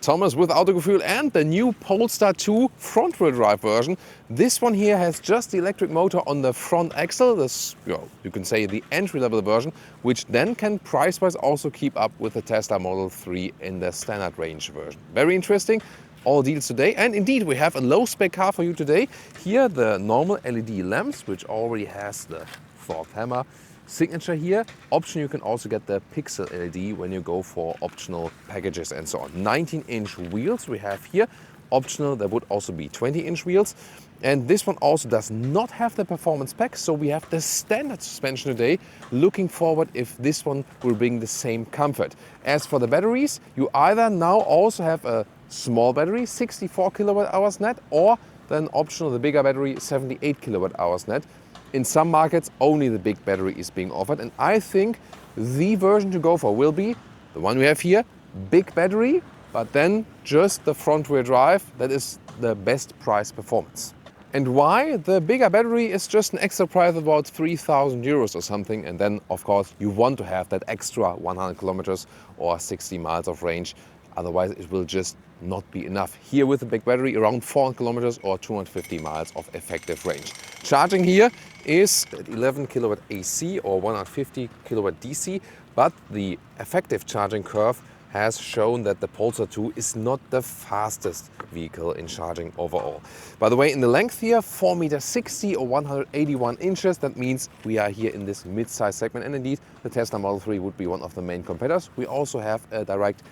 Thomas with Autogefühl and the new Polestar 2 front-wheel drive version. This one here has just the electric motor on the front axle. This, you can say the entry-level version, which then can price-wise also keep up with the Tesla Model 3 in the standard range version. Very interesting. All deals today, and indeed we have a low-spec car for you today. Here the normal LED lamps, which already has the fourth hammer signature here. Option, you can also get the pixel LED when you go for optional packages and so on. 19-inch wheels we have here. Optional, there would also be 20-inch wheels. And this one also does not have the performance pack, so we have the standard suspension today. Looking forward if this one will bring the same comfort. As for the batteries, you either now also have a small battery, 64 kilowatt hours net, or then optional, the bigger battery, 78 kilowatt hours net. In some markets, only the big battery is being offered, and I think the version to go for will be the one we have here, big battery, but then just the front-wheel drive. That is the best price performance. And why? The bigger battery is just an extra price of about 3,000 euros or something, and then of course you want to have that extra 100 kilometers or 60 miles of range. Otherwise it will just not be enough. Here with the big battery, around 400 kilometers or 250 miles of effective range. Charging here is at 11 kilowatt AC or 150 kilowatt DC, but the effective charging curve has shown that the Polestar 2 is not the fastest vehicle in charging overall. By the way, in the length here, 4.60 meters or 181 inches. That means we are here in this mid-size segment, and indeed the Tesla Model 3 would be one of the main competitors. We also have a direct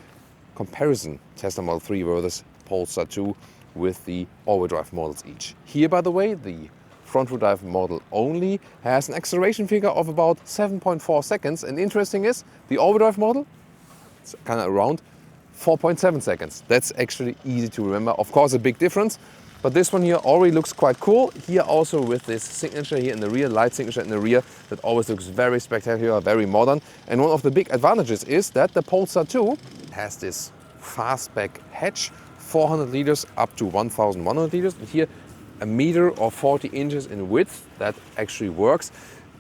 comparison Tesla Model 3 versus Polestar 2 with the all-wheel drive models each. Here, by the way, the front-wheel drive model only has an acceleration figure of about 7.4 seconds. And interesting is, the all-wheel drive model, it's kind of around 4.7 seconds. That's actually easy to remember. Of course, a big difference, but this one here already looks quite cool. Here also with this signature here in the rear, light signature in the rear, that always looks very spectacular, very modern. And one of the big advantages is that the Polestar 2 has this fastback hatch, 400 liters up to 1,100 liters. And here, a meter or 40 inches in width. That actually works.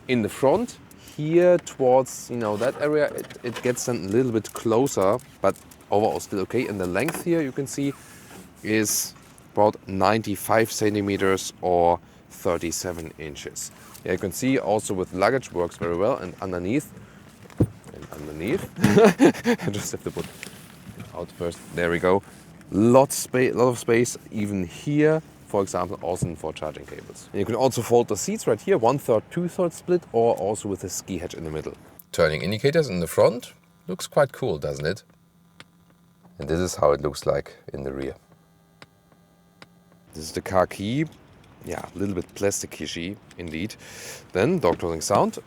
In the front, here towards that area, it gets then a little bit closer, but overall still okay. And the length here you can see is about 95 centimeters or 37 inches. Yeah, you can see also with luggage works very well. And underneath, I just have to put it out first. There we go. Lot of space even here. For example, also for charging cables. And you can also fold the seats right here, 1/3, 2/3 split, or also with a ski hatch in the middle. Turning indicators in the front. Looks quite cool, doesn't it? And this is how it looks like in the rear. This is the car key. Yeah, a little bit plasticky indeed. Then door closing sound.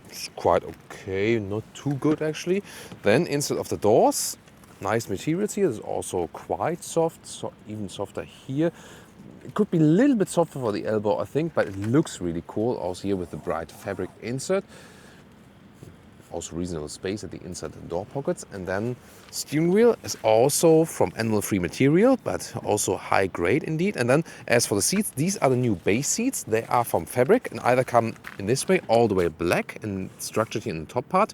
It's quite okay, not too good actually. Then inside of the doors. Nice materials here. It's also quite soft, so even softer here. It could be a little bit softer for the elbow, I think, but it looks really cool. Also here with the bright fabric insert. Also reasonable space at the inside door pockets. And then steering wheel is also from animal-free material, but also high grade indeed. And then as for the seats, these are the new base seats. They are from fabric and either come in this way all the way black and structured here in the top part.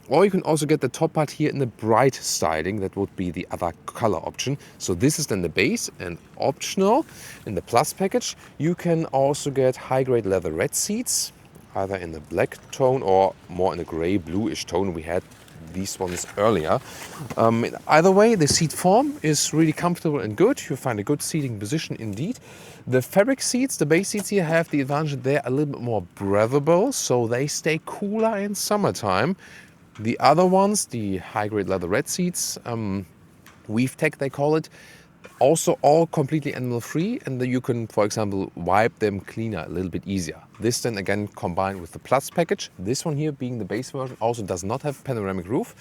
Or you can also get the top part here in the bright styling. That would be the other color option. So this is then the base, and optional in the plus package you can also get high-grade leatherette seats, either in the black tone or more in the gray bluish tone. We had these ones earlier. Either way, the seat form is really comfortable and good. You find a good seating position indeed. The fabric seats, the base seats here, have the advantage they're a little bit more breathable, so they stay cooler in summertime. The other ones, the high-grade leatherette seats, Weave Tech they call it, also all completely animal-free, and then you can, for example, wipe them cleaner a little bit easier. This then again combined with the Plus package. This one here, being the base version, also does not have panoramic roof.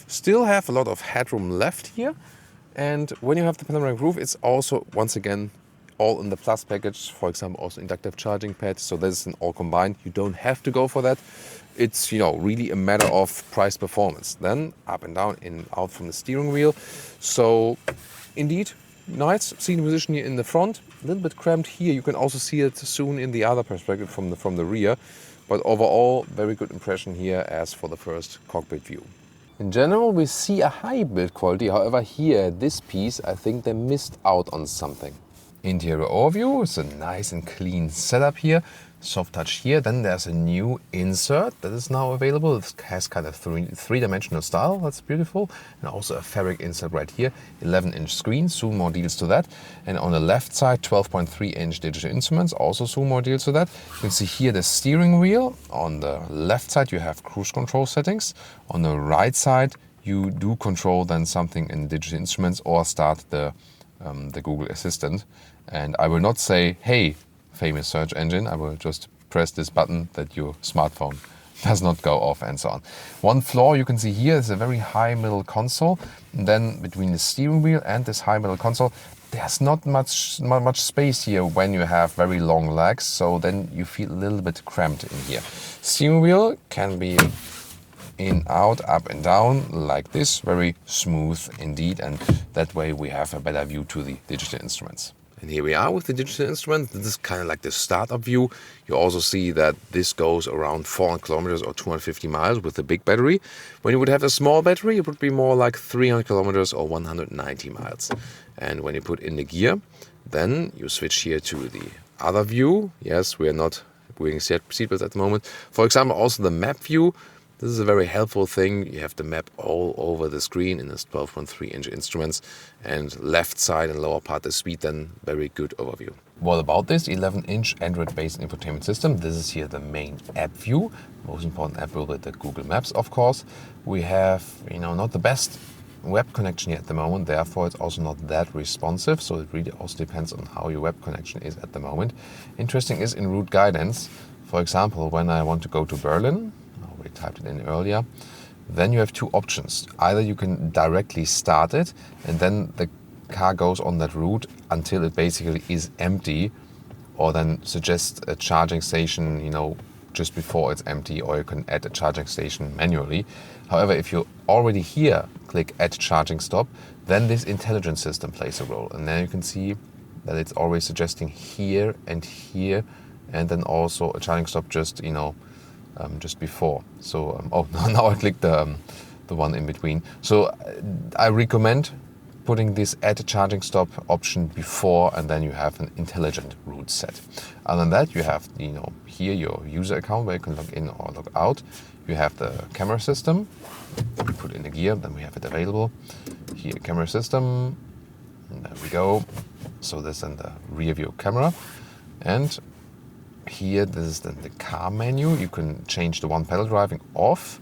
Still have a lot of headroom left here, and when you have the panoramic roof, it's also, once again, all in the Plus package. For example, also inductive charging pads, so this is an all combined. You don't have to go for that. It's really a matter of price performance. Then up and down, in out from the steering wheel. So indeed, nice seating position here in the front. A little bit cramped here. You can also see it soon in the other perspective from the rear. But overall, very good impression here as for the first cockpit view. In general, we see a high build quality. However, here, this piece, I think they missed out on something. Interior overview, it's a nice and clean setup here. Soft touch here. Then there's a new insert that is now available. It has kind of three-dimensional style. That's beautiful. And also a fabric insert right here. 11-inch screen. Soon more deals to that. And on the left side, 12.3-inch digital instruments. Also soon more deals to that. You can see here the steering wheel. On the left side, you have cruise control settings. On the right side, you do control then something in digital instruments or start the Google Assistant. And I will not say, hey, famous search engine. I will just press this button that your smartphone does not go off and so on. One flaw you can see here is a very high middle console. And then between the steering wheel and this high middle console, there's not much space here when you have very long legs. So then you feel a little bit cramped in here. Steering wheel can be in, out, up and down like this, very smooth indeed, and that way we have a better view to the digital instruments. And here we are with the digital instruments. This is kind of like the startup view. You also see that this goes around 400 kilometers or 250 miles with the big battery. When you would have a small battery, it would be more like 300 kilometers or 190 miles. And when you put in the gear, then you switch here to the other view. Yes, we are not wearing seatbelts at the moment. For example, also the map view. This is a very helpful thing. You have the map all over the screen in this 12.3-inch instruments, and left side and lower part the speed, then very good overview. What about this 11-inch Android-based infotainment system? This is here the main app view. Most important app will be the Google Maps, of course. We have, not the best web connection here at the moment, therefore it's also not that responsive, so it really also depends on how your web connection is at the moment. Interesting is in route guidance. For example, when I want to go to Berlin, we typed it in earlier, then you have two options. Either you can directly start it and then the car goes on that route until it basically is empty, or then suggest a charging station, just before it's empty, or you can add a charging station manually. However, if you already here click add charging stop, then this intelligent system plays a role. And then you can see that it's always suggesting here and here, and then also a charging stop just, just before. So, now I clicked the one in between. So I recommend putting this add charging stop option before, and then you have an intelligent route set. Other than that, you have, here your user account where you can log in or log out. You have the camera system. We put in the gear, then we have it available. Here, camera system. And there we go. So this is then the rear view camera. And here, this is then the car menu. You can change the one pedal driving off,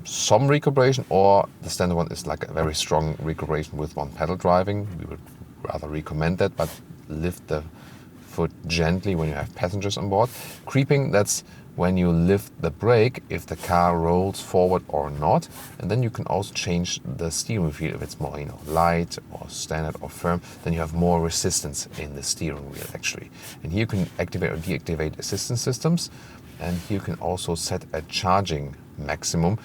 some recuperation, or the standard one is like a very strong recuperation with one pedal driving. We would rather recommend that, but lift the foot gently when you have passengers on board. Creeping, that's when you lift the brake if the car rolls forward or not. And then you can also change the steering wheel if it's more, light or standard or firm. Then you have more resistance in the steering wheel actually. And here you can activate or deactivate assistance systems. And here you can also set a charging maximum.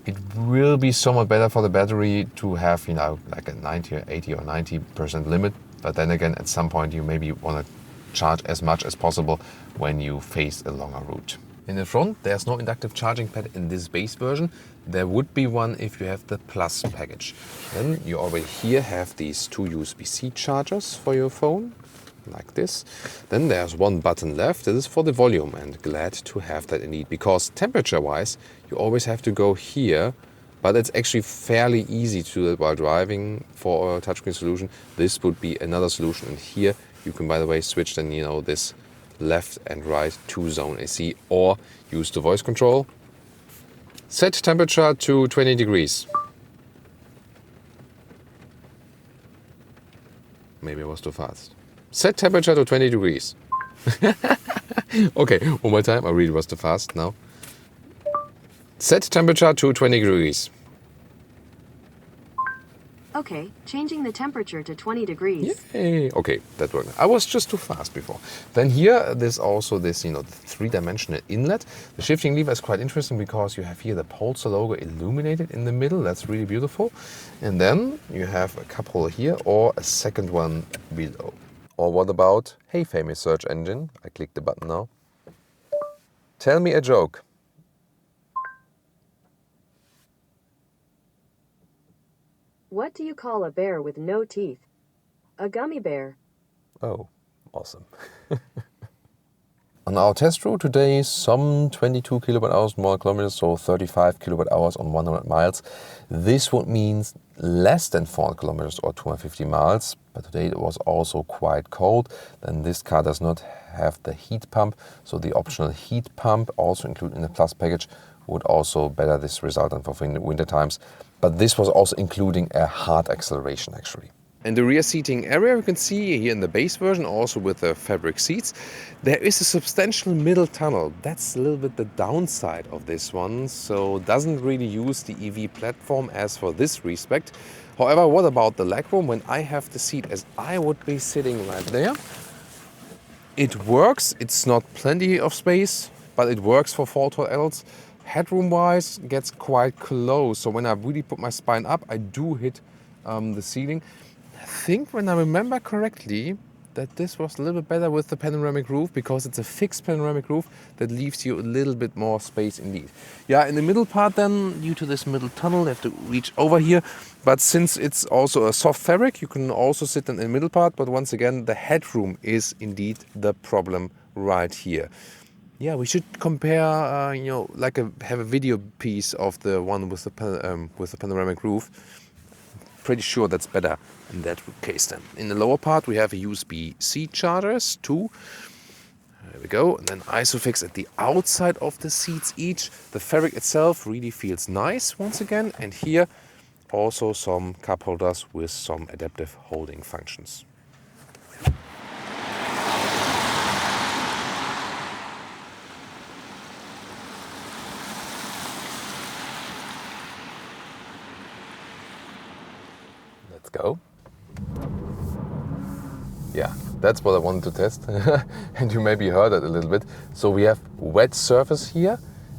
It will be somewhat better for the battery to have, like a 90 or 80 or 90% limit. But then again, at some point you maybe want to charge as much as possible when you face a longer route. In the front, there's no inductive charging pad in this base version. There would be one if you have the Plus package. Then you already here have these two USB-C chargers for your phone, like this. Then there's one button left. This is for the volume, and glad to have that indeed, because temperature-wise, you always have to go here, but it's actually fairly easy to do it while driving for a touchscreen solution. This would be another solution, and here you can, by the way, switch then, this left and right to zone AC, or use the voice control. Set temperature to 20 degrees. Maybe I was too fast. Set temperature to 20 degrees. Okay, one more time. I really was too fast now. Set temperature to 20 degrees. Okay, changing the temperature to 20 degrees. Yay. Okay, that worked. I was just too fast before. Then here, there's also this, the three-dimensional inlet. The shifting lever is quite interesting because you have here the Polestar logo illuminated in the middle. That's really beautiful. And then you have a couple here, or a second one below. Or what about, hey, famous search engine? I click the button now. Tell me a joke. What do you call a bear with no teeth? A gummy bear. Oh, awesome. On our test route today, some 22 kilowatt hours more kilometers, so 35 kilowatt hours on 100 miles. This would mean less than 400 kilometers or 250 miles, but today it was also quite cold. Then this car does not have the heat pump, so the optional heat pump, also included in the Plus package, would also better this result than for winter times. But this was also including a hard acceleration actually. In the rear seating area, you can see here in the base version, also with the fabric seats, there is a substantial middle tunnel. That's a little bit the downside of this one, so doesn't really use the EV platform as for this respect. However, what about the legroom? When I have the seat as I would be sitting right there, it works. It's not plenty of space, but it works for 4 tall adults. Headroom-wise, gets quite close. So when I really put my spine up, I do hit the ceiling. I think, when I remember correctly, that this was a little bit better with the panoramic roof, because it's a fixed panoramic roof that leaves you a little bit more space indeed. Yeah, in the middle part then, due to this middle tunnel, you have to reach over here. But since it's also a soft fabric, you can also sit in the middle part. But once again, the headroom is indeed the problem right here. Yeah, we should compare, have a video piece of the one with the panoramic roof. Pretty sure that's better in that case then. In the lower part we have a USB-C chargers, 2. There we go. And then Isofix at the outside of the seats each. The fabric itself really feels nice once again. And here also some cup holders with some adaptive holding functions. Let's go. Yeah, that's what I wanted to test. And you maybe heard it a little bit. So we have wet surface here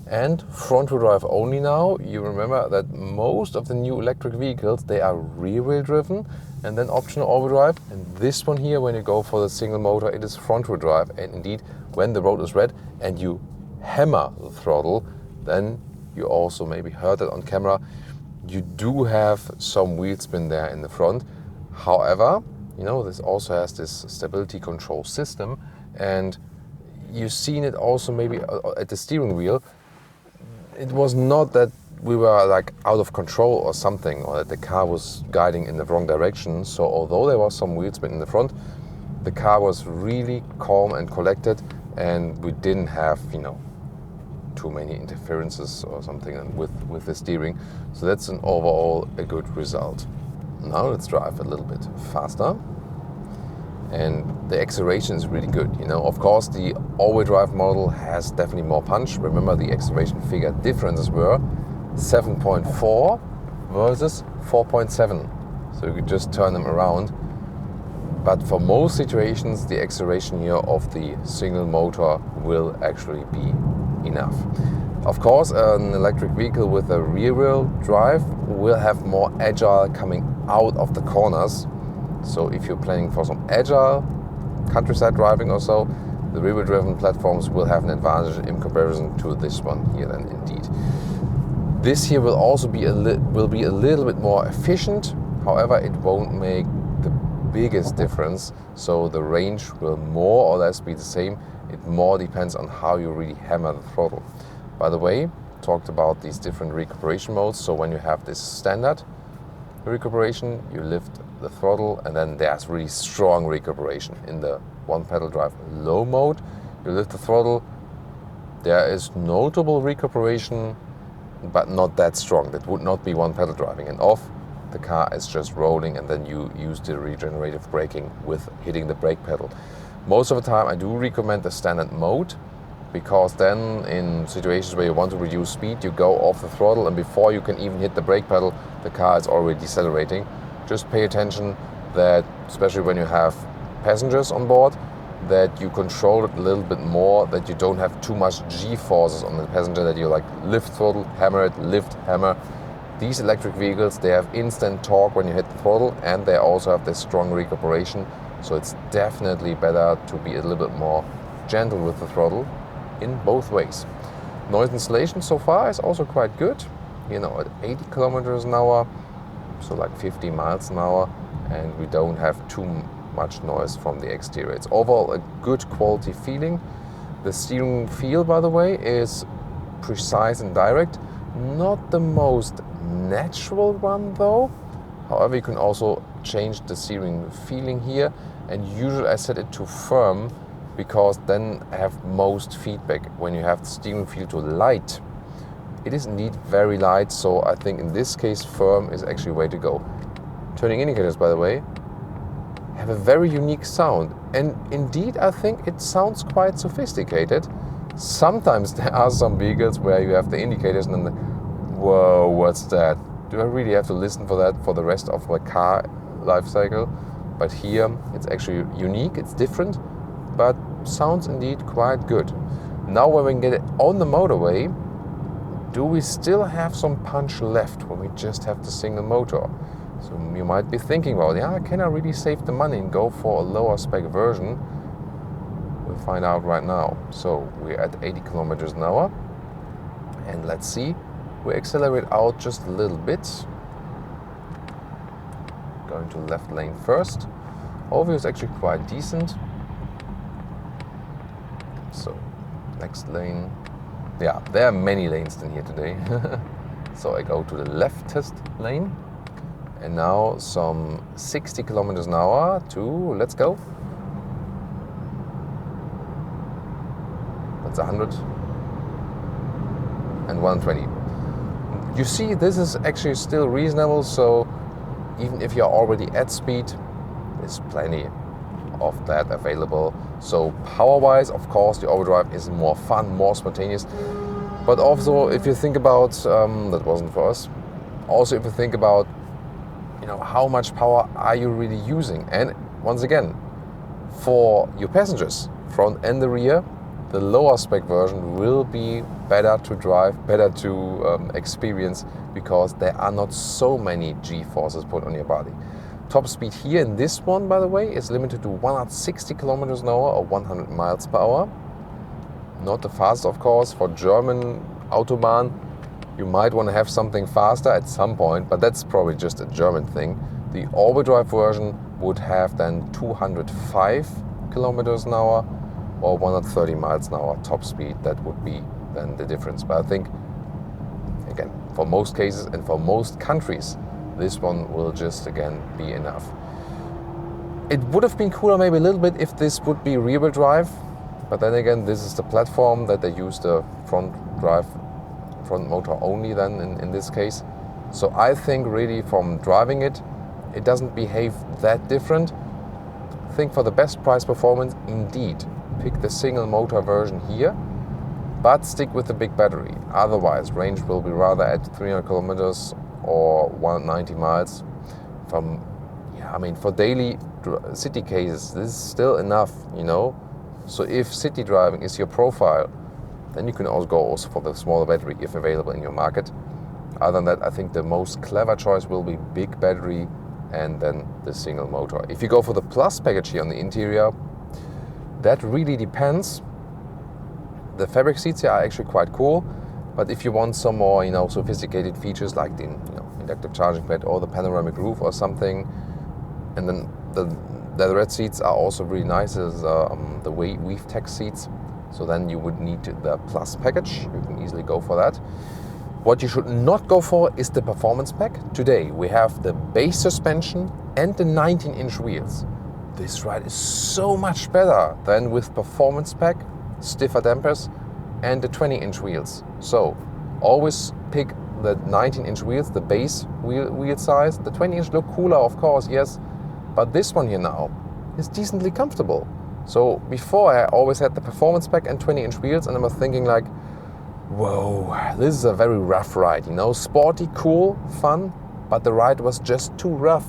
and front wheel drive only now. You remember that most of the new electric vehicles, they are rear wheel driven and then optional all wheel drive. And this one here, when you go for the single motor, it is front wheel drive. And indeed, when the road is red and you hammer the throttle, then you also maybe heard it on camera, you do have some wheel spin there in the front. However, this also has this stability control system, and you've seen it also maybe at the steering wheel. It was not that we were like out of control or something, or that the car was guiding in the wrong direction. So although there was some wheel spin in the front, the car was really calm and collected, and we didn't have, too many interferences or something with the steering. So that's an overall a good result. Now let's drive a little bit faster. And the acceleration is really good. Of course, the all-wheel drive model has definitely more punch. Remember, the acceleration figure differences were 7.4 versus 4.7. So you could just turn them around. But for most situations, the acceleration here of the single motor will actually be enough. Of course, an electric vehicle with a rear-wheel drive will have more agile coming out of the corners. So if you're planning for some agile countryside driving or so, the rear-wheel driven platforms will have an advantage in comparison to this one here then indeed. This here will also be a little bit more efficient. However, it won't make the biggest difference. So the range will more or less be the same. It more depends on how you really hammer the throttle. By the way, talked about these different recuperation modes. So when you have this standard recuperation, you lift the throttle, and then there's really strong recuperation. In the one pedal drive low mode, you lift the throttle, there is notable recuperation, but not that strong. That would not be one pedal driving. And off, the car is just rolling, and then you use the regenerative braking with hitting the brake pedal. Most of the time I do recommend the standard mode, because then in situations where you want to reduce speed, you go off the throttle, and before you can even hit the brake pedal, the car is already decelerating. Just pay attention that, especially when you have passengers on board, that you control it a little bit more, that you don't have too much G-forces on the passenger, that you like lift throttle, hammer it, lift, hammer. These electric vehicles, they have instant torque when you hit the throttle, and they also have this strong recuperation. So it's definitely better to be a little bit more gentle with the throttle in both ways. Noise insulation so far is also quite good. At 80 kilometers an hour, so like 50 miles an hour, and we don't have too much noise from the exterior. It's overall a good quality feeling. The steering feel, by the way, is precise and direct. Not the most natural one though. However, you can also change the steering feeling here, and usually I set it to firm because then I have most feedback. When you have the steering feel to light, it is indeed very light, so I think in this case firm is actually the way to go. Turning indicators, by the way, have a very unique sound, and indeed I think it sounds quite sophisticated. Sometimes there are some vehicles where you have the indicators and then, whoa, what's that? Do I really have to listen for that for the rest of my car life cycle? But here it's actually unique, it's different, but sounds indeed quite good. Now when we get it on the motorway, do we still have some punch left when we just have the single motor? So you might be thinking, well, yeah, can I really save the money and go for a lower spec version? We'll find out right now. So we're at 80 kilometers an hour, and let's see. We accelerate out just a little bit. Going to left lane first. Overview is actually quite decent. So next lane. Yeah, there are many lanes in here today. So I go to the leftist lane. And now some 60 kilometers an hour to, let's go. That's 100 and 120. You see, this is actually still reasonable, so even if you're already at speed, there's plenty of that available. So power-wise, of course, the overdrive is more fun, more spontaneous. But also, if you think about, that wasn't for us, also if you think about, you know, how much power are you really using? And once again, for your passengers, front and the rear, the lower spec version will be better to drive, better to experience, because there are not so many G-forces put on your body. Top speed here in this one, by the way, is limited to 160 kilometers an hour or 100 miles per hour. Not the fastest, of course. For German Autobahn, you might want to have something faster at some point, but that's probably just a German thing. The all-wheel version would have then 205 kilometers an hour or 130 miles an hour top speed. That would be then the difference. But I think, again, for most cases and for most countries, this one will just, again, be enough. It would have been cooler maybe a little bit if this would be rear-wheel drive, but then again, this is the platform that they use the front motor only then in this case. So I think really from driving it, it doesn't behave that different. I think for the best price performance, indeed, pick the single motor version here, but stick with the big battery. Otherwise, range will be rather at 300 kilometers or 190 miles. For daily city cases, this is still enough, you know. So if city driving is your profile, then you can also go for the smaller battery if available in your market. Other than that, I think the most clever choice will be big battery and then the single motor. If you go for the Plus package here on the interior, that really depends. The fabric seats here are actually quite cool, but if you want some more, you know, sophisticated features like the inductive charging pad or the panoramic roof or something, and then the leatherette seats are also really nice as the weave tech seats. So then you would need the Plus package. You can easily go for that. What you should not go for is the performance pack. Today we have the base suspension and the 19-inch wheels. This ride is so much better than with performance pack, stiffer dampers and the 20-inch wheels. So always pick the 19-inch wheels, the base wheel size. The 20-inch look cooler, of course, yes, but this one here now is decently comfortable. So before I always had the performance pack and 20-inch wheels, and I was thinking like, whoa, this is a very rough ride, you know, sporty, cool, fun, but the ride was just too rough.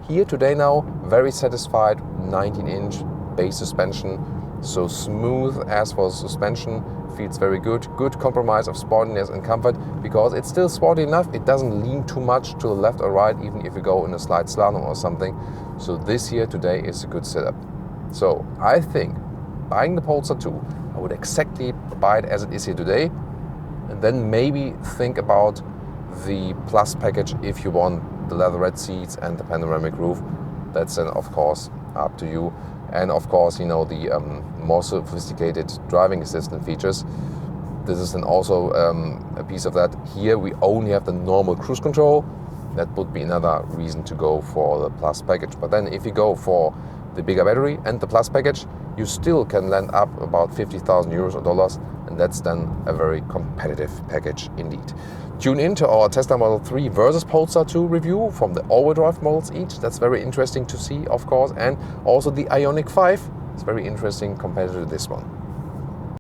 Here today now, very satisfied, 19-inch base suspension, so smooth as for suspension, feels very good. Good compromise of sportiness and comfort, because it's still sporty enough, it doesn't lean too much to the left or right, even if you go in a slight slalom or something. So this here today is a good setup. So I think buying the Polestar 2, I would exactly buy it as it is here today, and then maybe think about the Plus package if you want the leatherette seats and the panoramic roof. That's then of course up to you. And of course, you know, the more sophisticated driving assistant features. This is then also a piece of that. Here we only have the normal cruise control. That would be another reason to go for the Plus package. But then if you go for the bigger battery and the Plus package, you still can land up about 50,000 euros or dollars, and that's then a very competitive package indeed. Tune in to our Tesla Model 3 versus Polestar 2 review from the all-wheel drive models each. That's very interesting to see, of course, and also the Ioniq 5. It's very interesting compared to this one.